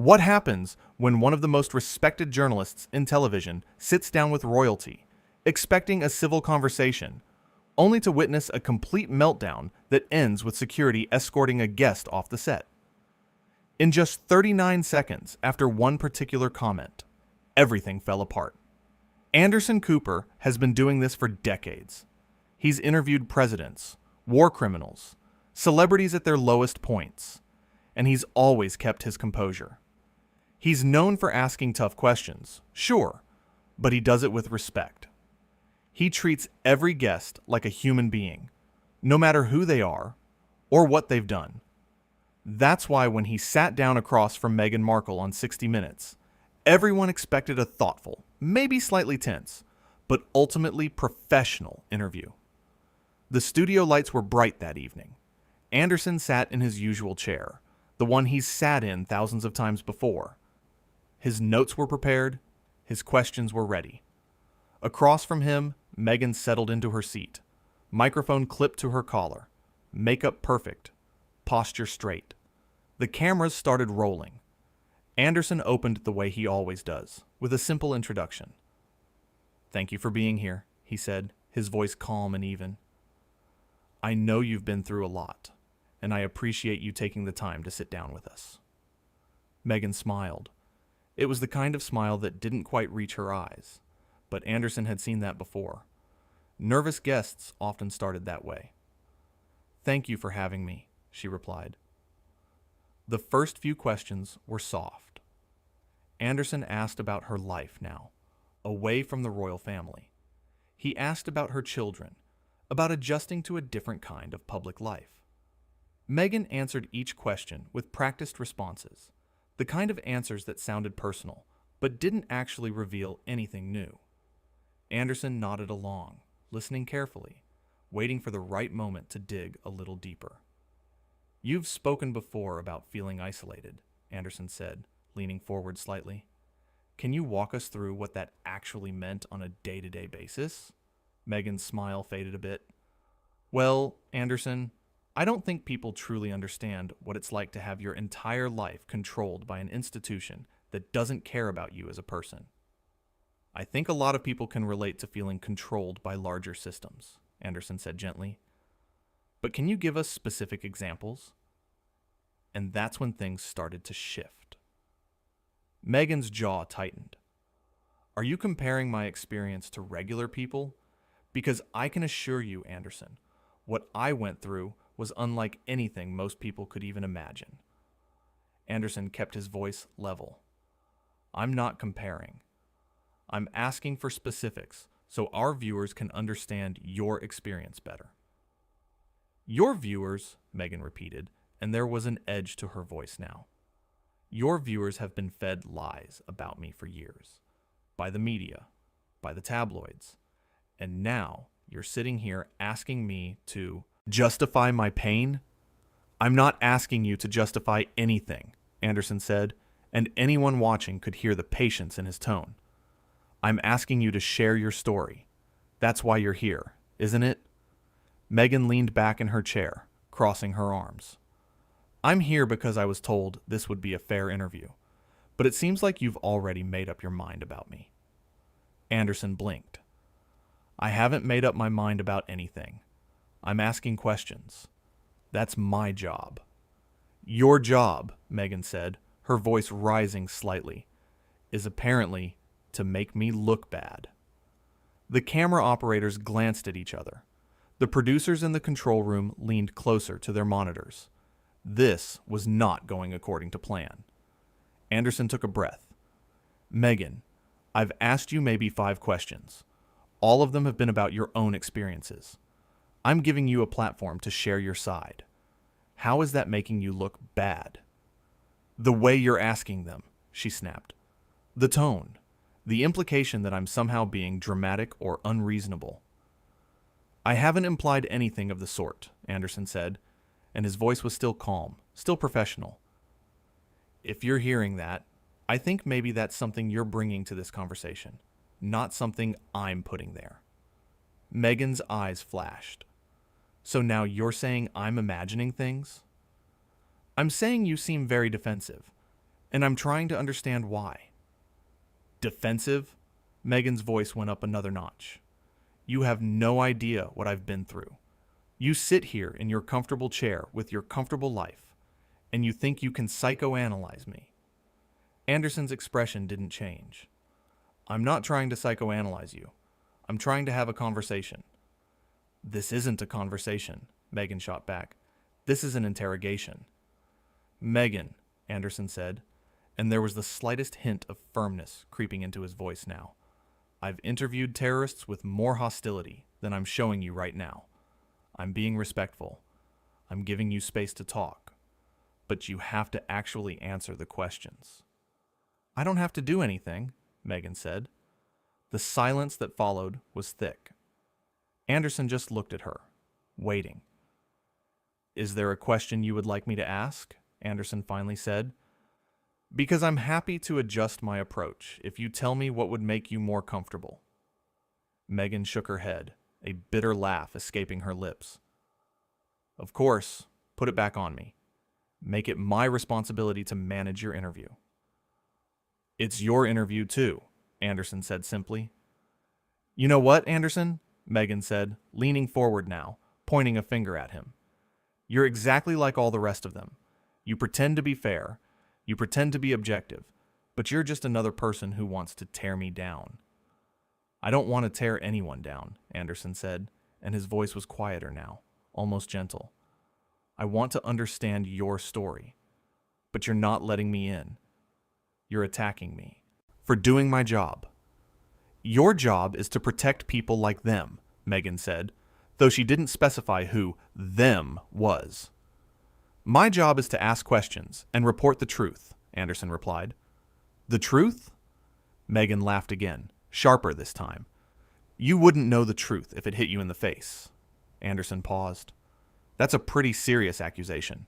What happens when one of the most respected journalists in television sits down with royalty, expecting a civil conversation, only to witness a complete meltdown that ends with security escorting a guest off the set? In just 39 seconds after one particular comment, everything fell apart. Anderson Cooper has been doing this for decades. He's interviewed presidents, war criminals, celebrities at their lowest points, and he's always kept his composure. He's known for asking tough questions, sure, but he does it with respect. He treats every guest like a human being, no matter who they are or what they've done. That's why when he sat down across from Meghan Markle on 60 Minutes, everyone expected a thoughtful, maybe slightly tense, but ultimately professional interview. The studio lights were bright that evening. Anderson sat in his usual chair, the one he's sat in thousands of times before. His notes were prepared, his questions were ready. Across from him, Meghan settled into her seat, microphone clipped to her collar, makeup perfect, posture straight. The cameras started rolling. Anderson opened the way he always does, with a simple introduction. "Thank you for being here," he said, his voice calm and even. "I know you've been through a lot, and I appreciate you taking the time to sit down with us." Meghan smiled. It was the kind of smile that didn't quite reach her eyes, but Anderson had seen that before. Nervous guests often started that way. "Thank you for having me," she replied. The first few questions were soft. Anderson asked about her life now, away from the royal family. He asked about her children, about adjusting to a different kind of public life. Meghan answered each question with practiced responses, the kind of answers that sounded personal, but didn't actually reveal anything new. Anderson nodded along, listening carefully, waiting for the right moment to dig a little deeper. "You've spoken before about feeling isolated," Anderson said, leaning forward slightly. "Can you walk us through what that actually meant on a day-to-day basis?" Meghan's smile faded a bit. "Well, Anderson, I don't think people truly understand what it's like to have your entire life controlled by an institution that doesn't care about you as a person. I think a lot of people can relate to feeling controlled by larger systems," Anderson said gently. "But can you give us specific examples?" And that's when things started to shift. Meghan's jaw tightened. "Are you comparing my experience to regular people? Because I can assure you, Anderson, what I went through was unlike anything most people could even imagine." Anderson kept his voice level. "I'm not comparing. I'm asking for specifics so our viewers can understand your experience better." "Your viewers," Meghan repeated, and there was an edge to her voice now. "Your viewers have been fed lies about me for years. By the media, by the tabloids. And now you're sitting here asking me to justify my pain?" "I'm not asking you to justify anything," Anderson said, and anyone watching could hear the patience in his tone. "I'm asking you to share your story. That's why you're here, isn't it?" Meghan leaned back in her chair, crossing her arms. "I'm here because I was told this would be a fair interview, but it seems like you've already made up your mind about me." Anderson blinked. "I haven't made up my mind about anything. I'm asking questions. That's my job." "Your job," Meghan said, her voice rising slightly, "is apparently to make me look bad." The camera operators glanced at each other. The producers in the control room leaned closer to their monitors. This was not going according to plan. Anderson took a breath. "Meghan, I've asked you maybe 5 questions. All of them have been about your own experiences. I'm giving you a platform to share your side. How is that making you look bad?" "The way you're asking them," she snapped. "The tone. The implication that I'm somehow being dramatic or unreasonable." "I haven't implied anything of the sort," Anderson said, and his voice was still calm, still professional. "If you're hearing that, I think maybe that's something you're bringing to this conversation, not something I'm putting there." Meghan's eyes flashed. "So now you're saying I'm imagining things?" "I'm saying you seem very defensive, and I'm trying to understand why. Defensive? Meghan's voice went up another notch. You have no idea what I've been through. You sit here in your comfortable chair with your comfortable life, and you think you can psychoanalyze me. Anderson's expression didn't change. I'm not trying to psychoanalyze you. I'm trying to have a conversation. This isn't a conversation, Meghan shot back. This is an interrogation. Meghan, Anderson said, and there was the slightest hint of firmness creeping into his voice now. I've interviewed terrorists with more hostility than I'm showing you right now. I'm being respectful. I'm giving you space to talk. But you have to actually answer the questions. I don't have to do anything, Meghan said. The silence that followed was thick. Anderson just looked at her, waiting. Is there a question you would like me to ask? Anderson finally said. Because I'm happy to adjust my approach if you tell me what would make you more comfortable. Meghan shook her head, a bitter laugh escaping her lips. Of course, put it back on me. Make it my responsibility to manage your interview. It's your interview too, Anderson said simply. You know what, Anderson? Meghan said, leaning forward now, pointing a finger at him. You're exactly like all the rest of them. You pretend to be fair. You pretend to be objective, but you're just another person who wants to tear me down. I don't want to tear anyone down, Anderson said, and his voice was quieter now, almost gentle. I want to understand your story, but you're not letting me in. You're attacking me for doing my job. Your job is to protect people like them, Meghan said, though she didn't specify who them was. My job is to ask questions and report the truth, Anderson replied. The truth? Meghan laughed again, sharper this time. You wouldn't know the truth if it hit you in the face. Anderson paused. That's a pretty serious accusation.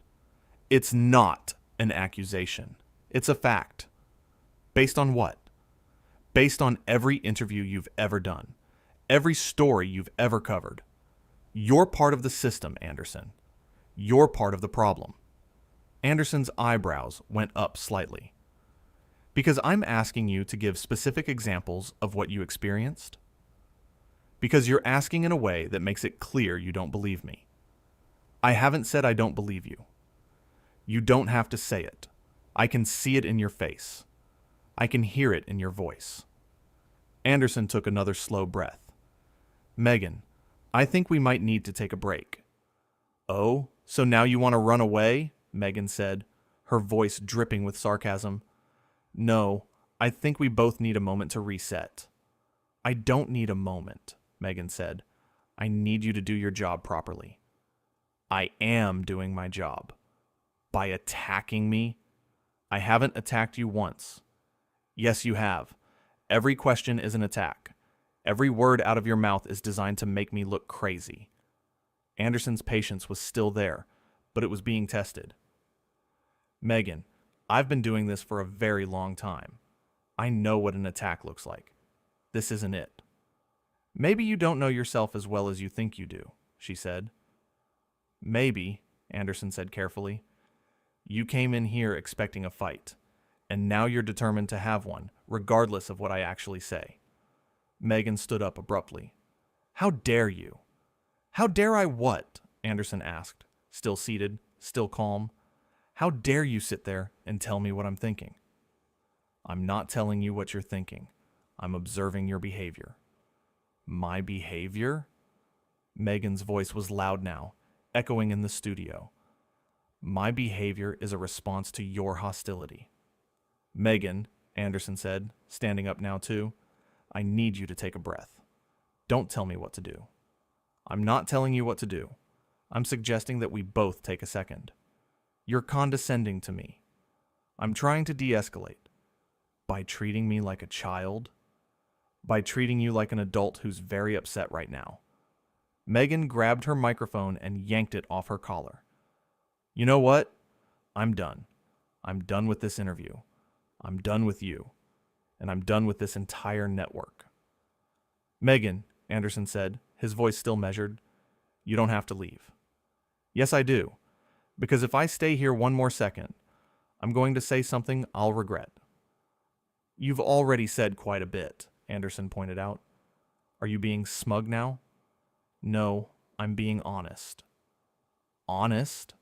It's not an accusation. It's a fact. Based on what? Based on every interview you've ever done, every story you've ever covered. You're part of the system, Anderson. You're part of the problem. Anderson's eyebrows went up slightly. Because I'm asking you to give specific examples of what you experienced? Because you're asking in a way that makes it clear you don't believe me. I haven't said I don't believe you. You don't have to say it. I can see it in your face. I can hear it in your voice. Anderson took another slow breath. Meghan, I think we might need to take a break. Oh, so now you want to run away? Meghan said, her voice dripping with sarcasm. No, I think we both need a moment to reset. I don't need a moment, Meghan said. I need you to do your job properly. I am doing my job. By attacking me? I haven't attacked you once. Yes, you have. Every question is an attack. Every word out of your mouth is designed to make me look crazy. Anderson's patience was still there, but it was being tested. Meghan, I've been doing this for a very long time. I know what an attack looks like. This isn't it. Maybe you don't know yourself as well as you think you do, she said. Maybe, Anderson said carefully. You came in here expecting a fight, and now you're determined to have one, regardless of what I actually say. Meghan stood up abruptly. How dare you? How dare I what? Anderson asked, still seated, still calm. How dare you sit there and tell me what I'm thinking? I'm not telling you what you're thinking. I'm observing your behavior. My behavior? Meghan's voice was loud now, echoing in the studio. My behavior is a response to your hostility. Meghan, Anderson said, standing up now too, I need you to take a breath. Don't tell me what to do. I'm not telling you what to do. I'm suggesting that we both take a second. You're condescending to me. I'm trying to de-escalate. By treating me like a child? By treating you like an adult who's very upset right now. Meghan grabbed her microphone and yanked it off her collar. You know what? I'm done. I'm done with this interview. I'm done with you. And I'm done with this entire network. Meghan, Anderson said, his voice still measured, you don't have to leave. Yes, I do. Because if I stay here one more second, I'm going to say something I'll regret. You've already said quite a bit, Anderson pointed out. Are you being smug now? No, I'm being honest. Honest?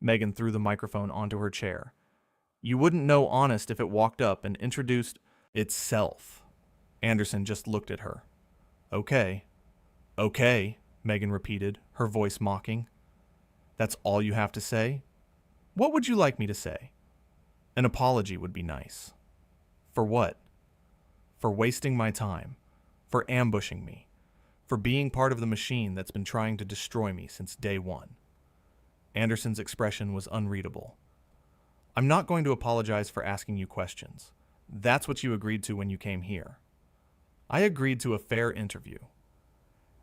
Meghan threw the microphone onto her chair. You wouldn't know honest if it walked up and introduced itself. Anderson just looked at her. Okay. Okay, Meghan repeated, her voice mocking. That's all you have to say? What would you like me to say? An apology would be nice. For what? For wasting my time. For ambushing me. For being part of the machine that's been trying to destroy me since day one. Anderson's expression was unreadable. I'm not going to apologize for asking you questions. That's what you agreed to when you came here. I agreed to a fair interview.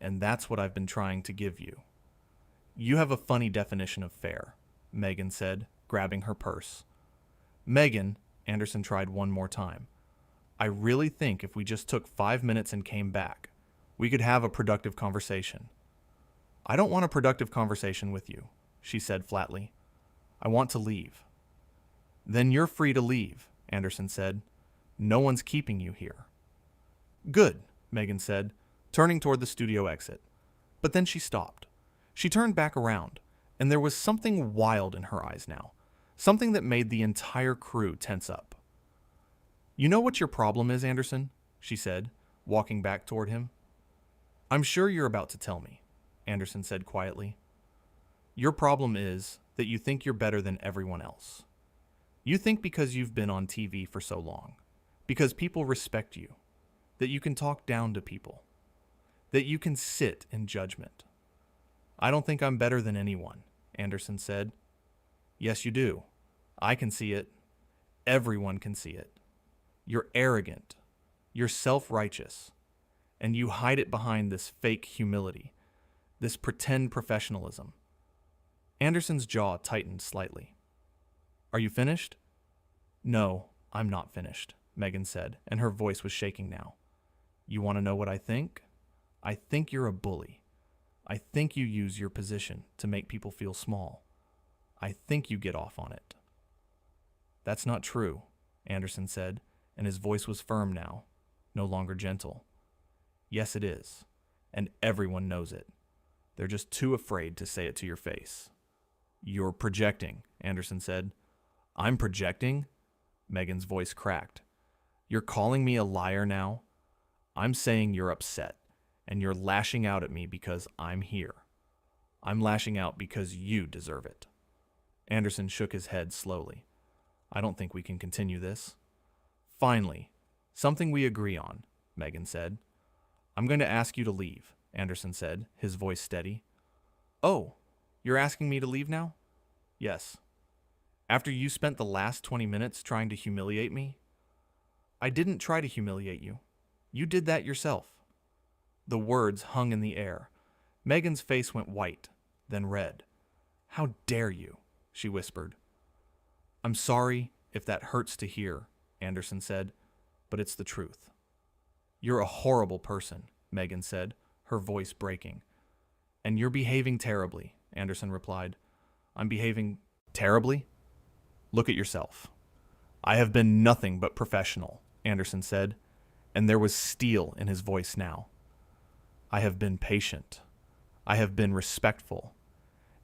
And that's what I've been trying to give you. You have a funny definition of fair, Meghan said, grabbing her purse. Meghan, Anderson tried one more time. I really think if we just took 5 minutes and came back, we could have a productive conversation. I don't want a productive conversation with you, she said flatly. I want to leave. Then you're free to leave, Anderson said. No one's keeping you here. Good, Meghan said, turning toward the studio exit. But then she stopped. She turned back around, and there was something wild in her eyes now, something that made the entire crew tense up. You know what your problem is, Anderson? She said, walking back toward him. I'm sure you're about to tell me, Anderson said quietly. Your problem is that you think you're better than everyone else. You think because you've been on TV for so long, because people respect you, that you can talk down to people, that you can sit in judgment. I don't think I'm better than anyone, Anderson said. Yes, you do. I can see it. Everyone can see it. You're arrogant. You're self-righteous. And you hide it behind this fake humility, this pretend professionalism. Anderson's jaw tightened slightly. Are you finished? No, I'm not finished, Meghan said, and her voice was shaking now. You want to know what I think? I think you're a bully. I think you use your position to make people feel small. I think you get off on it. That's not true, Anderson said, and his voice was firm now, no longer gentle. Yes, it is, and everyone knows it. They're just too afraid to say it to your face. You're projecting, Anderson said. I'm projecting? Meghan's voice cracked. You're calling me a liar now? I'm saying you're upset, and you're lashing out at me because I'm here. I'm lashing out because you deserve it. Anderson shook his head slowly. I don't think we can continue this. Finally, something we agree on, Meghan said. I'm going to ask you to leave, Anderson said, his voice steady. Oh, you're asking me to leave now? Yes. After you spent the last 20 minutes trying to humiliate me? I didn't try to humiliate you. You did that yourself. The words hung in the air. Meghan's face went white, then red. How dare you? She whispered. I'm sorry if that hurts to hear, Anderson said, but it's the truth. You're a horrible person, Meghan said, her voice breaking. And you're behaving terribly, Anderson replied. I'm behaving terribly? Look at yourself. I have been nothing but professional, Anderson said, and there was steel in his voice now. I have been patient. I have been respectful.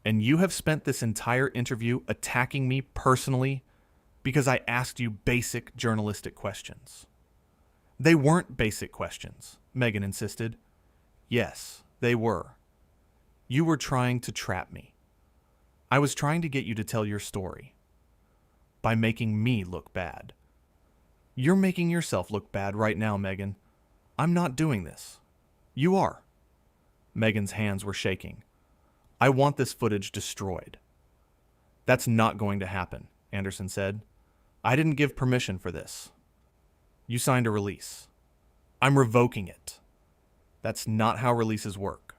And you have spent this entire interview attacking me personally because I asked you basic journalistic questions. They weren't basic questions, Meghan insisted. Yes, they were. You were trying to trap me. I was trying to get you to tell your story by making me look bad. You're making yourself look bad right now, Meghan. I'm not doing this. You are. Meghan's hands were shaking. I want this footage destroyed. That's not going to happen, Anderson said. I didn't give permission for this. You signed a release. I'm revoking it. That's not how releases work.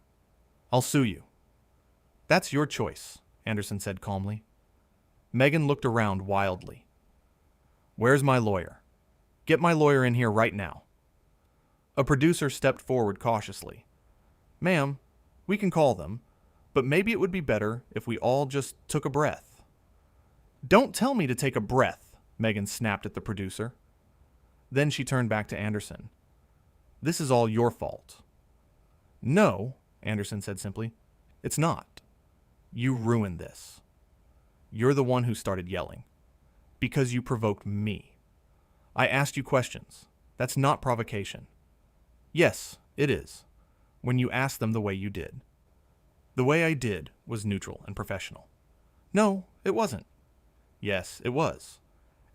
I'll sue you. That's your choice, Anderson said calmly. Meghan looked around wildly. Where's my lawyer? Get my lawyer in here right now. A producer stepped forward cautiously. Ma'am, we can call them, but maybe it would be better if we all just took a breath. Don't tell me to take a breath, Meghan snapped at the producer. Then she turned back to Anderson. This is all your fault. No, Anderson said simply. It's not. You ruined this. You're the one who started yelling. Because you provoked me. I asked you questions. That's not provocation. Yes, it is. When you asked them the way you did. The way I did was neutral and professional. No, it wasn't. Yes, it was.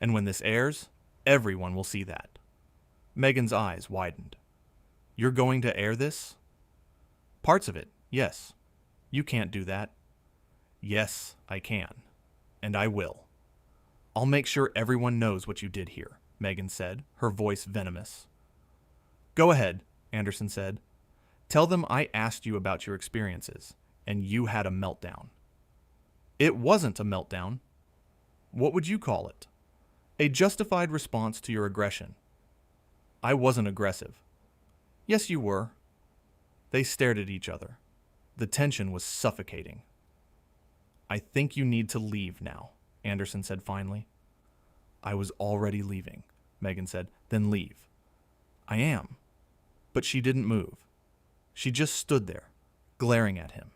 And when this airs, everyone will see that. Meghan's eyes widened. You're going to air this? Parts of it, yes. You can't do that. Yes, I can. And I will. I'll make sure everyone knows what you did here, Meghan said, her voice venomous. Go ahead, Anderson said. Tell them I asked you about your experiences, and you had a meltdown. It wasn't a meltdown. What would you call it? A justified response to your aggression. I wasn't aggressive. Yes, you were. They stared at each other. The tension was suffocating. I think you need to leave now, Anderson said finally. I was already leaving, Meghan said. Then leave. I am. But she didn't move. She just stood there, glaring at him.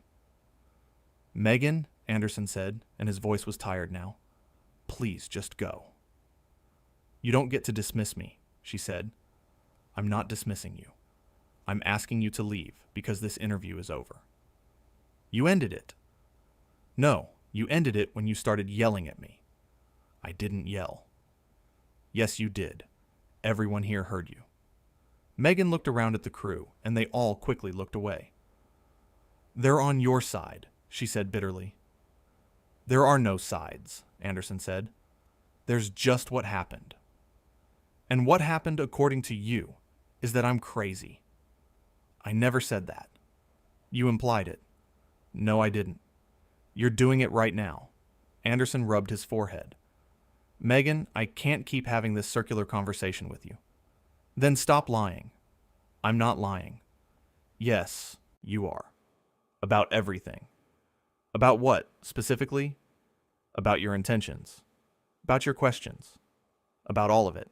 Meghan, Anderson said, and his voice was tired now. Please just go. You don't get to dismiss me, she said. I'm not dismissing you. I'm asking you to leave because this interview is over. You ended it. No, you ended it when you started yelling at me. I didn't yell. Yes, you did. Everyone here heard you. Meghan looked around at the crew, and they all quickly looked away. They're on your side, she said bitterly. There are no sides, Anderson said. There's just what happened. And what happened, according to you, is that I'm crazy. I never said that. You implied it. No, I didn't. You're doing it right now. Anderson rubbed his forehead. Meghan, I can't keep having this circular conversation with you. Then stop lying. I'm not lying. Yes, you are. About everything. About what, specifically? About your intentions. About your questions. About all of it.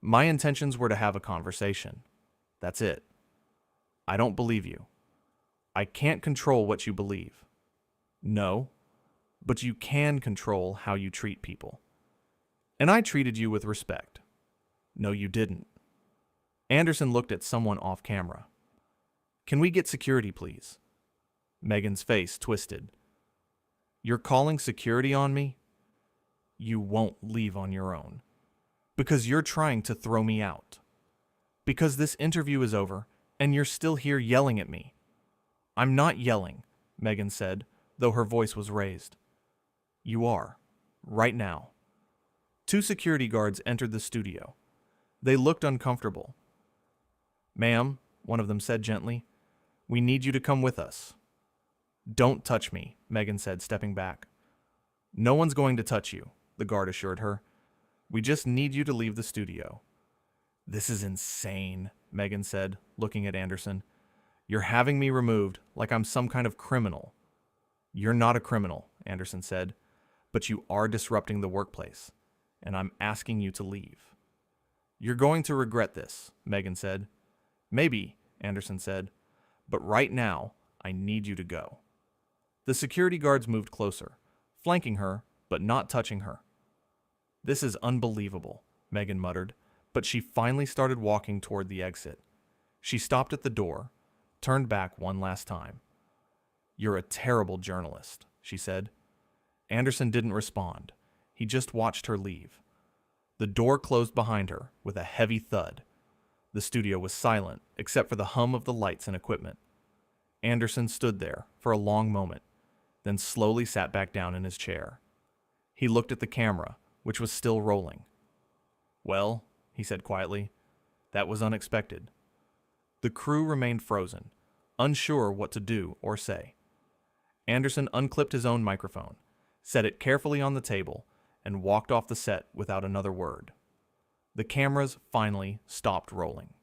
My intentions were to have a conversation. That's it. I don't believe you. I can't control what you believe. No, but you can control how you treat people. And I treated you with respect. No, you didn't. Anderson looked at someone off camera. Can we get security, please? Meghan's face twisted. You're calling security on me? You won't leave on your own. Because you're trying to throw me out. Because this interview is over, and you're still here yelling at me. I'm not yelling, Meghan said, though her voice was raised. You are. Right now. 2 security guards entered the studio. They looked uncomfortable. Ma'am, one of them said gently, we need you to come with us. Don't touch me, Meghan said, stepping back. No one's going to touch you, the guard assured her. We just need you to leave the studio. This is insane, Meghan said, looking at Anderson. You're having me removed like I'm some kind of criminal. You're not a criminal, Anderson said, but you are disrupting the workplace, and I'm asking you to leave. You're going to regret this, Meghan said. Maybe, Anderson said, but right now, I need you to go. The security guards moved closer, flanking her, but not touching her. This is unbelievable, Meghan muttered, but she finally started walking toward the exit. She stopped at the door, turned back one last time. You're a terrible journalist, she said. Anderson didn't respond. He just watched her leave. The door closed behind her with a heavy thud. The studio was silent, except for the hum of the lights and equipment. Anderson stood there for a long moment, then slowly sat back down in his chair. He looked at the camera, which was still rolling. Well, he said quietly, that was unexpected. The crew remained frozen, unsure what to do or say. Anderson unclipped his own microphone, set it carefully on the table, and walked off the set without another word. The cameras finally stopped rolling.